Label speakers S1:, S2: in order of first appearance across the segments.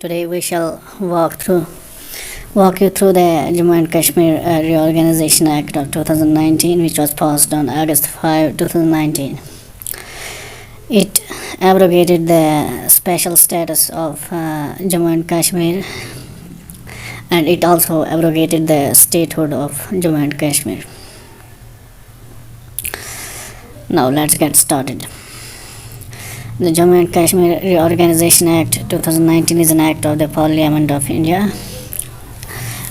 S1: Today we shall walk you through the Jammu and Kashmir Reorganisation Act of 2019, which was passed on August 5, 2019. It abrogated the special status of Jammu and Kashmir, and it also abrogated the statehood of Jammu and Kashmir. Now let's get started. The Jammu and Kashmir Reorganisation Act 2019 is an act of the Parliament of India,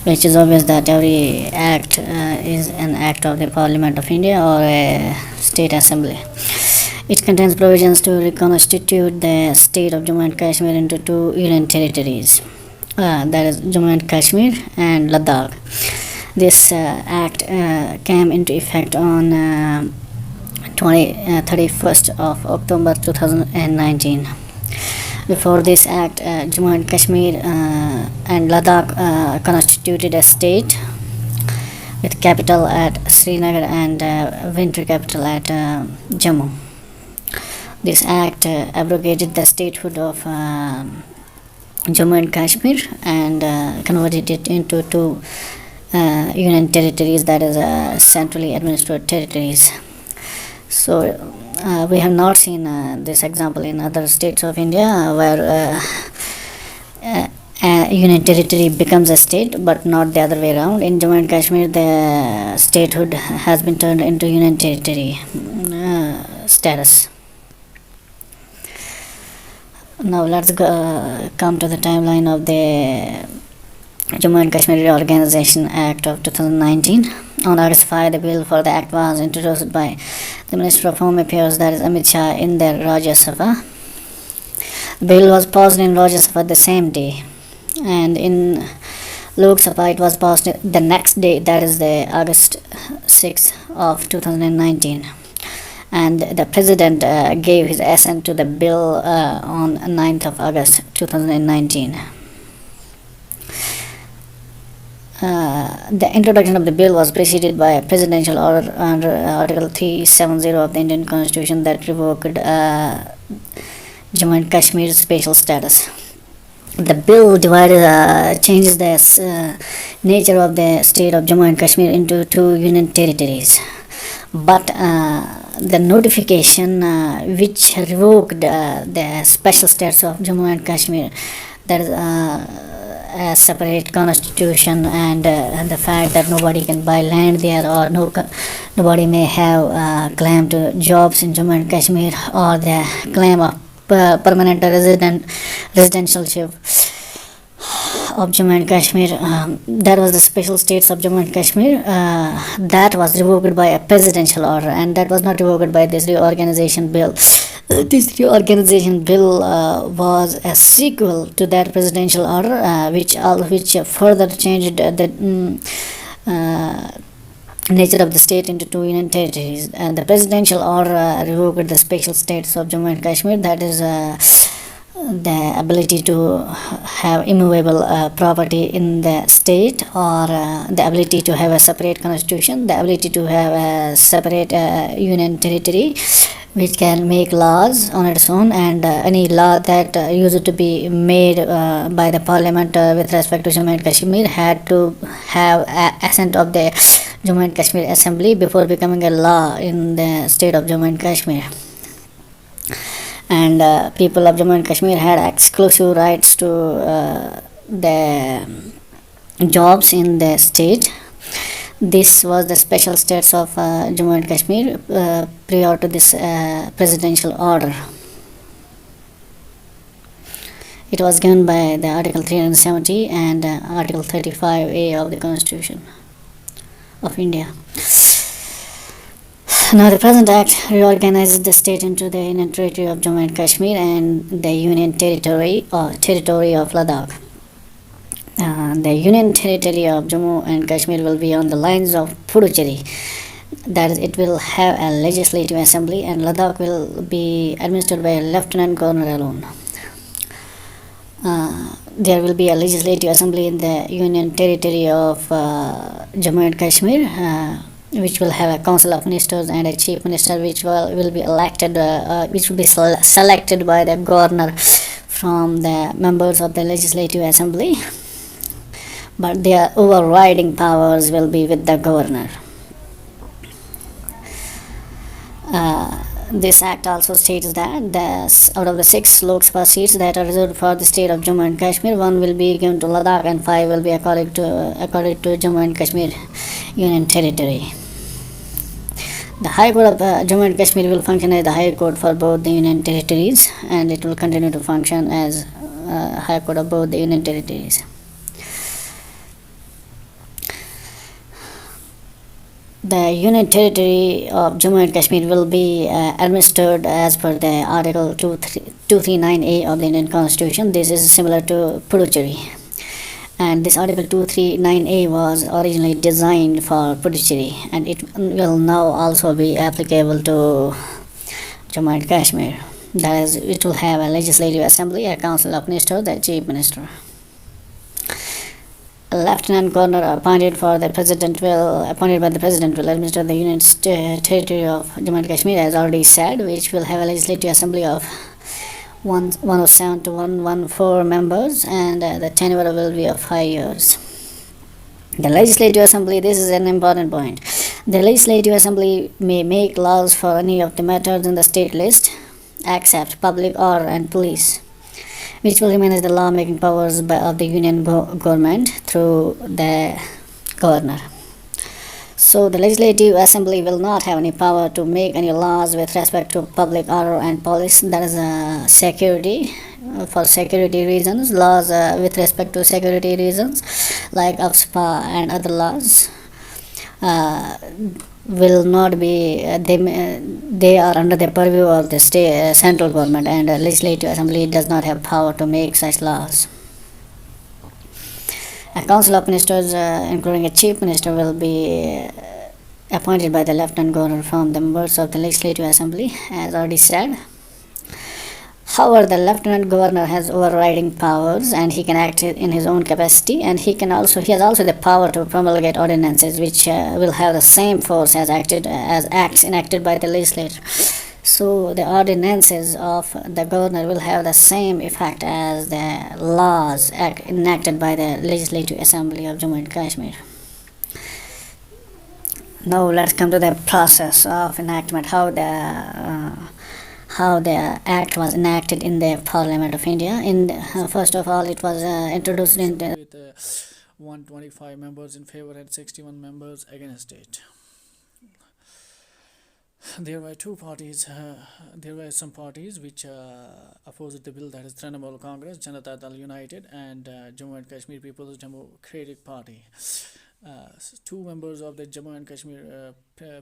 S1: which is obvious that every act is an act of the Parliament of India or a state assembly. It contains provisions to reconstitute the state of Jammu and Kashmir into two union territories, that is Jammu and Kashmir and Ladakh. This act came into effect on 31st of October 2019. Before this act, Jammu and Kashmir and Ladakh constituted a state with capital at Srinagar and winter capital at Jammu. This act abrogated the statehood of Jammu and Kashmir and converted it into two union territories, that is centrally administered territories. So we have not seen this example in other states of India where a union territory becomes a state, but not the other way around. In Jammu and Kashmir, the statehood has been turned into union territory status. Now let's come to the timeline of the Jammu and Kashmir Reorganisation Act of 2019. On August 5, the bill for the act was introduced by the Minister of Home Affairs, that is Amit Shah, in the Rajya Sabha. The bill was passed in Rajya Sabha the same day, and in Lok Sabha it was passed the next day, that is the August 6 of 2019. And the President gave his assent to the bill on 9th of August 2019. The introduction of the bill was preceded by a presidential order under Article 370 of the Indian Constitution that revoked Jammu and Kashmir's special status. The bill changes the nature of the state of Jammu and Kashmir into two union territories. But the notification which revoked the special status of Jammu and Kashmir, that is a separate constitution, and the fact that nobody can buy land there, or nobody may have claim to jobs in Jammu and Kashmir, or the claim of permanent residentialship of Jammu and Kashmir. That was the special states of Jammu and Kashmir. That was revoked by a presidential order, and that was not revoked by this reorganization bill. This reorganization bill was a sequel to that presidential order, which further changed the nature of the state into two union territories. And the presidential order revoked the special states of Jammu and Kashmir, that is the ability to have immovable property in the state, or the ability to have a separate constitution, the ability to have a separate union territory which can make laws on its own, and any law that used to be made by the Parliament with respect to Jammu and Kashmir had to have assent of the Jammu and Kashmir Assembly before becoming a law in the state of Jammu and Kashmir. And people of Jammu and Kashmir had exclusive rights to the jobs in the state. This was the special status of Jammu and Kashmir prior to this presidential order. It was given by the Article 370 and Article 35A of the Constitution of India. Now the present act reorganizes the state into the union territory of Jammu and Kashmir and the union territory of Ladakh. The union territory of Jammu and Kashmir will be on the lines of Puducherry, that is, it will have a legislative assembly, and Ladakh will be administered by a lieutenant governor alone. There will be a legislative assembly in the union territory of Jammu and Kashmir, which will have a council of ministers and a chief minister, which will be elected, which will be selected by the governor from the members of the Legislative Assembly, but their overriding powers will be with the governor. This act also states that out of the 6 Lok Sabha seats that are reserved for the state of Jammu and Kashmir, 1 will be given to Ladakh and 5 will be according to Jammu and Kashmir Union Territory. The High Court of Jammu and Kashmir will function as the High Court for both the Union Territories, and it will continue to function as High Court of both the Union Territories. The Union Territory of Jammu and Kashmir will be administered as per the Article 239A of the Indian Constitution. This is similar to Puducherry. And this Article 239A was originally designed for Puducherry, and it will now also be applicable to Jammu and Kashmir. That is, it will have a legislative assembly, a council of ministers, the chief minister. A lieutenant governor appointed by the president will administer the Union Territory of Jammu and Kashmir, as already said, which will have a legislative assembly of 107 to 114 members, and the tenure will be of 5 years. The Legislative Assembly, this is an important point. The Legislative Assembly may make laws for any of the matters in the state list, except public order and police, which will remain as the law-making powers of the union government through the governor. So the Legislative Assembly will not have any power to make any laws with respect to public order and police, that is security, for security reasons, laws with respect to security reasons, like AFSPA and other laws. Will not be they are under the purview of the state central government, and the Legislative Assembly does not have power to make such laws. A council of ministers, including a chief minister, will be appointed by the lieutenant governor from the members of the Legislative Assembly, as already said. However, the lieutenant governor has overriding powers, and he can act in his own capacity, and he has also the power to promulgate ordinances which will have the same force as acts enacted by the legislature. So the ordinances of the governor will have the same effect as the laws enacted by the Legislative Assembly of Jammu and Kashmir. Now let's come to the process of enactment, how the act was enacted in the Parliament of India. First of all, it was introduced with
S2: 125 members in favor and 61 members against it. There were some parties which opposed the bill, that is Trinamool Congress, Janata Dal United, and Jammu and Kashmir People's Democratic Party. 2 members of the Jammu and Kashmir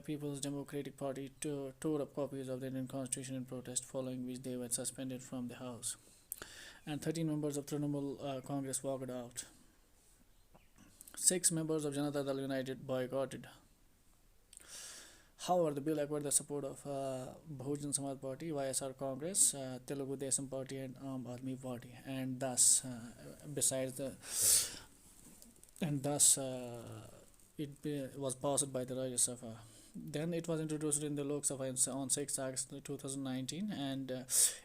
S2: People's Democratic Party tore up copies of the Indian Constitution in protest, following which they were suspended from the House. And 13 members of Trinamool Congress walked out. 6 members of Janata Dal United boycotted. However, the bill acquired the support of Bahujan Samaj Party, YSR Congress, Telugu Desam Party, and Aam Aadmi Party, and thus it was passed by the Rajya Sabha. Then it was introduced in the Lok Sabha on 6 August 2019, and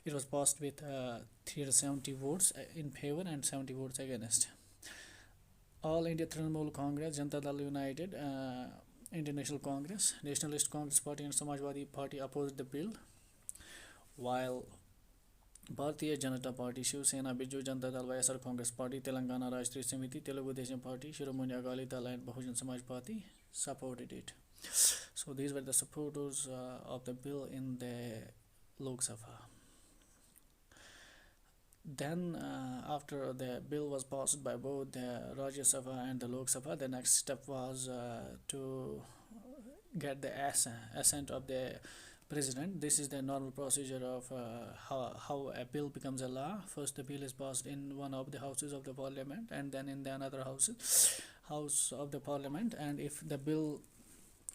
S2: it was passed with 370 votes in favor and 70 votes against. All India Trinamool Congress, Janata Dal United, Indian National Congress, Nationalist Congress Party, and Samajwadi Party opposed the bill, while Bharatiya Janata Party, Shiv Sena, Biju Janata Dal, YSR Congress Party, Telangana Rashtriya Samiti, Telugu Desam Party, Shiromani Akali Dal, and Bahujan Samaj Party supported it. So these were the supporters of the bill in the Lok Sabha. Then after the bill was passed by both the Rajya Sabha and the Lok Sabha, the next step was to get the assent of the President. This is the normal procedure of how a bill becomes a law. First, the bill is passed in one of the houses of the Parliament, and then in the another house of the Parliament, and if the bill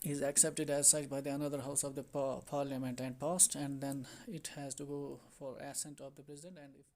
S2: is accepted as such by the another house of the Parliament and passed, and then it has to go for assent of the President, and if